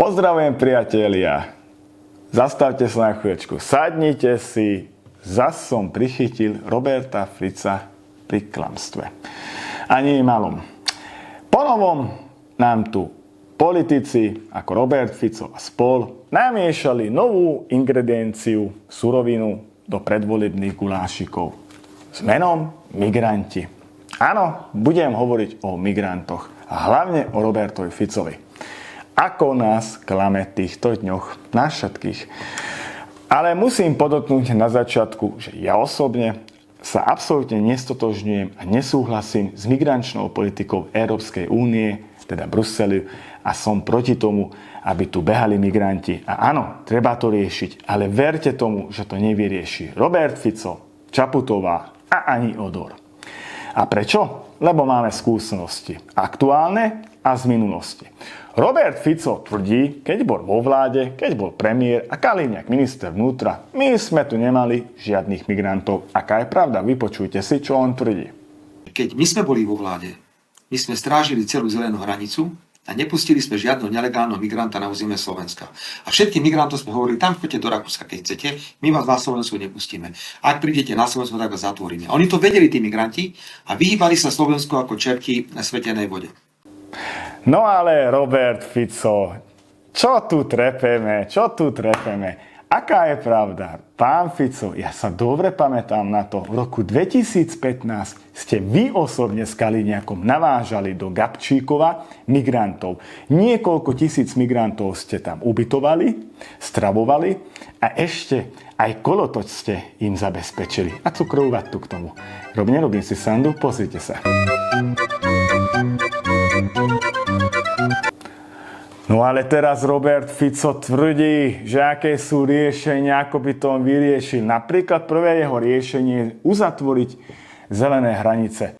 Pozdravujem priatelia, zastavte sa na chvíľočku, sadnite si, zas som prichytil Roberta Fica pri klamstve. Ani malom. Ponovom nám tu politici ako Robert Fico a spol namiešali novú ingredienciu, surovinu do predvolebných gulášikov s menom migranti. Áno, budem hovoriť o migrantoch a hlavne o Robertovi Ficovi. Ako nás klame v týchto dňoch, nás všetkých. Ale musím podotknúť na začiatku, že ja osobne sa absolútne nestotožňujem a nesúhlasím s migrančnou politikou Európskej únie, teda Bruselu, a som proti tomu, aby tu behali migranti. A áno, treba to riešiť, ale verte tomu, že to nevyrieši Robert Fico, Čaputová a ani Odor. A prečo? Lebo máme skúsenosti aktuálne a z minulosti. Robert Fico tvrdí, keď bol vo vláde, keď bol premiér a Kaliňák minister vnútra, my sme tu nemali žiadnych migrantov. Aká je pravda? Vypočujte si, čo on tvrdí. Keď my sme boli vo vláde, my sme strážili celú zelenú hranicu a nepustili sme žiadneho nelegálneho migranta na územie Slovenska. A všetkým migrantom sme hovorili, tam choďte do Rakúska, keď chcete, my vás na Slovensku nepustíme. Ak prídete na Slovensku, tak vás zatvoríme. A oni to vedeli, tí migranti, a vyhýbali sa Slovensku ako čerti na svetenej vode. No ale Robert Fico, čo tu trepeme? Aká je pravda? Pán Fico, ja sa dobre pamätám na to, v roku 2015 ste vy osobne s Kaliňákom navážali do Gabčíkova migrantov. Niekoľko tisíc migrantov ste tam ubytovali, stravovali a ešte aj kolotoč ste im zabezpečili. A cukrovú vatu k tomu. Nerobím si sandu, pozrite sa. No ale teraz Robert Fico tvrdí, že aké sú riešenia, ako by to on vyriešil. Napríklad prvé jeho riešenie je uzatvoriť zelené hranice.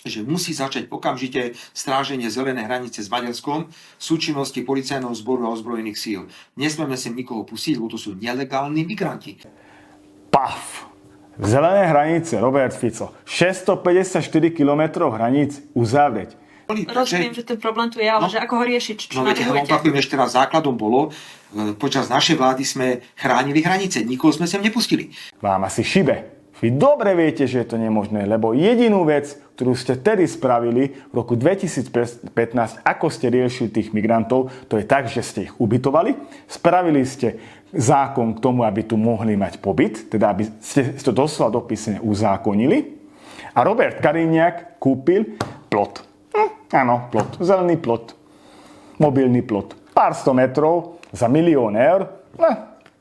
Že musí začať okamžite stráženie zelenej hranice s Maďarskom v súčinnosti policajného zboru a ozbrojených síl. Nesmieme sem nikoho pustiť, lebo to sú nelegálni migranti. Paf! Zelené hranice, Robert Fico. 654 km hraníc uzavrieť. Rozumiem, že ten problém tu je, ale že ako ho riešiť? No viete, opakujem ešte raz, základom bolo, počas našej vlády sme chránili hranice, nikoho sme sem nepustili. Vám asi šibe. Vy dobre viete, že je to nemožné, lebo jedinú vec, ktorú ste tedy spravili v roku 2015, ako ste riešili tých migrantov, to je tak, že ste ich ubytovali, spravili ste zákon k tomu, aby tu mohli mať pobyt, teda aby ste to doslova dopisne uzákonili, a Robert Kaliňák kúpil plot. Áno, plot. Zelený plot. Mobilný plot. Pár 100 metrov za 1 000 000 eur.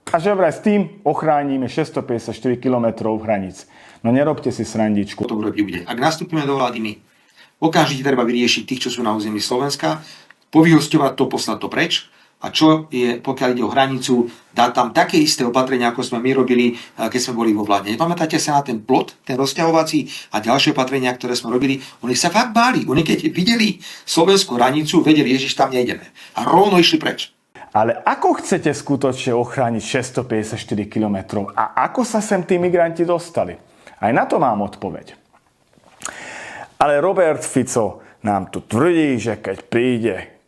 A že vraj s tým ochránime 654 km hraníc. No nerobte si srandičku. To urobiť bude. Ak nastúpime do vlády my, okamžite treba vyriešiť tých, čo sú na území Slovenska, povyhosťovať to, poslať to preč. A čo je, pokiaľ ide o hranicu, dať tam také isté opatrenia, ako sme my robili, keď sme boli vo vláde. Nepamätáte sa na ten plot, ten rozťahovací a ďalšie opatrenia, ktoré sme robili? Oni sa fakt báli. Oni keď videli slovenskú hranicu, vedeli, Ježiš, tam nejdeme. A rovno išli preč. Ale ako chcete skutočne ochrániť 654 km? A ako sa sem tí migranti dostali? Aj na to mám odpoveď. Ale Robert Fico nám tu tvrdí, že keď príde,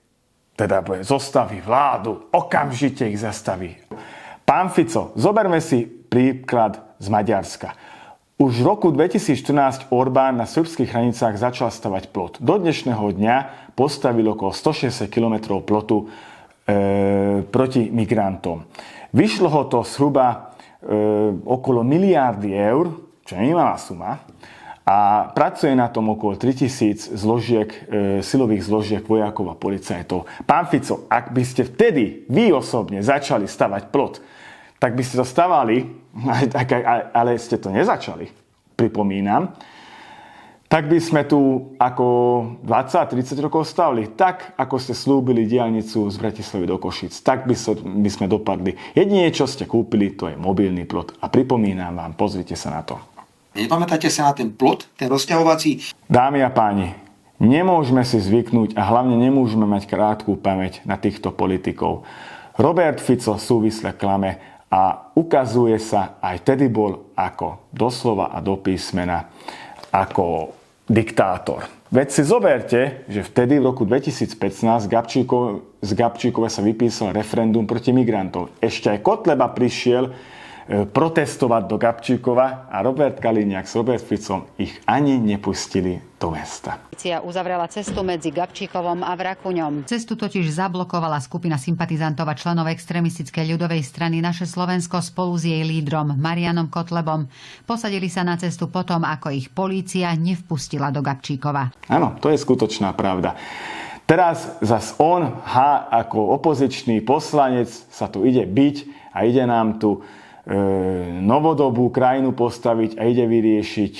teda zostaví vládu, okamžite ich zastaví. Pán Fico, zoberme si príklad z Maďarska. Už v roku 2014 Orbán na srbských hranicách začal stavať plot. Do dnešného dňa postavil okolo 160 km plotu proti migrantom. Vyšlo ho to zhruba okolo miliardy eur, čo nie je malá suma, a pracuje na tom okolo 3000 silových zložiek vojakov a policajtov. Pán Fico, ak by ste vtedy vy osobne začali stavať plot, tak by ste to stavali, ale ste to nezačali, pripomínam, tak by sme tu ako 20-30 rokov stavili. Tak, ako ste slúbili diaľnicu z Bratislavy do Košíc, tak by sme dopadli. Jedine, čo ste kúpili, to je mobilný plot. A pripomínam vám, pozrite sa na to. Nepamätáte sa na ten plot, ten rozťahovací? Dámy a páni, nemôžeme si zvyknúť a hlavne nemôžeme mať krátku pamäť na týchto politikov. Robert Fico súvisle klame a ukazuje sa, aj tedy bol ako doslova a do písmena, ako diktátor. Veď si zoberte, že vtedy v roku 2015 z Gabčíkova sa vypísal referendum proti migrantov. Ešte aj Kotleba prišiel protestovať do Gabčíkova a Robert Kaliňák s Robert Ficom ich ani nepustili do mesta. Polícia uzavrela cestu medzi Gabčíkovom a Vrakuňom. Cestu totiž zablokovala skupina sympatizantov a členov extrémistickej ľudovej strany Naše Slovensko spolu s jej lídrom Marianom Kotlebom. Posadili sa na cestu potom, ako ich polícia nevpustila do Gabčíkova. Áno, to je skutočná pravda. Teraz zas on, ako opozičný poslanec, sa tu ide byť a ide nám tu novodobú krajinu postaviť a ide vyriešiť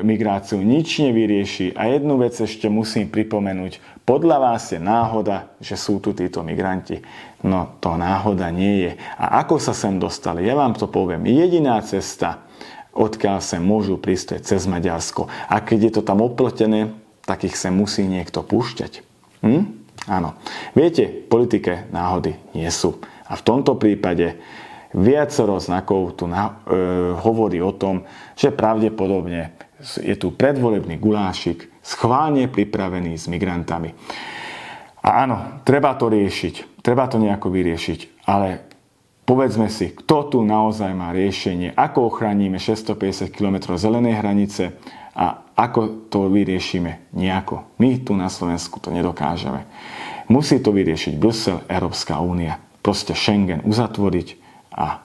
migráciu. Nič nevyrieši. A jednu vec ešte musím pripomenúť. Podľa vás je náhoda, že sú tu títo migranti. No to náhoda nie je. A ako sa sem dostali? Ja vám to poviem. Jediná cesta, odkiaľ sem môžu prísť, cez Maďarsko. A keď je to tam oplotené, tak ich sem musí niekto púšťať. Áno. Viete, v politike náhody nie sú. A v tomto prípade viacero znakov tu hovorí o tom, že pravdepodobne je tu predvolebný gulášik schválne pripravený s migrantami. A áno, treba to riešiť, treba to nejako vyriešiť, ale povedzme si, kto tu naozaj má riešenie, ako ochránime 650 km zelenej hranice a ako to vyriešime nejako. My tu na Slovensku to nedokážeme. Musí to vyriešiť Brusel, Európska únia. Proste Schengen uzatvoriť a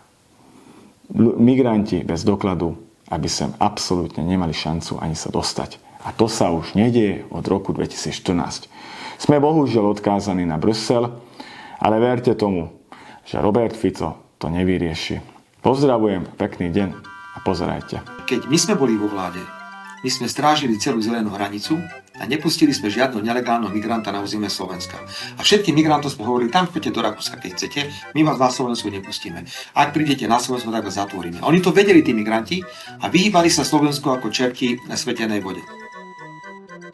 migranti bez dokladu, aby sem absolútne nemali šancu ani sa dostať. A to sa už nedieje od roku 2014. Sme bohužiaľ odkázaní na Brusel, ale verte tomu, že Robert Fico to nevyrieši. Pozdravujem, pekný deň a pozerajte. Keď my sme boli vo vláde, my sme strážili celú zelenú hranicu a nepustili sme žiadneho nelegálneho migranta na územie Slovenska. A všetkým migrantom sme hovorili, tam choďte do Rakúska, keď chcete, my vás na Slovensku nepustíme. Ak prídete na Slovensku, tak vás zatvoríme. Oni to vedeli, tí migranti, a vyhýbali sa Slovensku ako čerti na svetenej vode.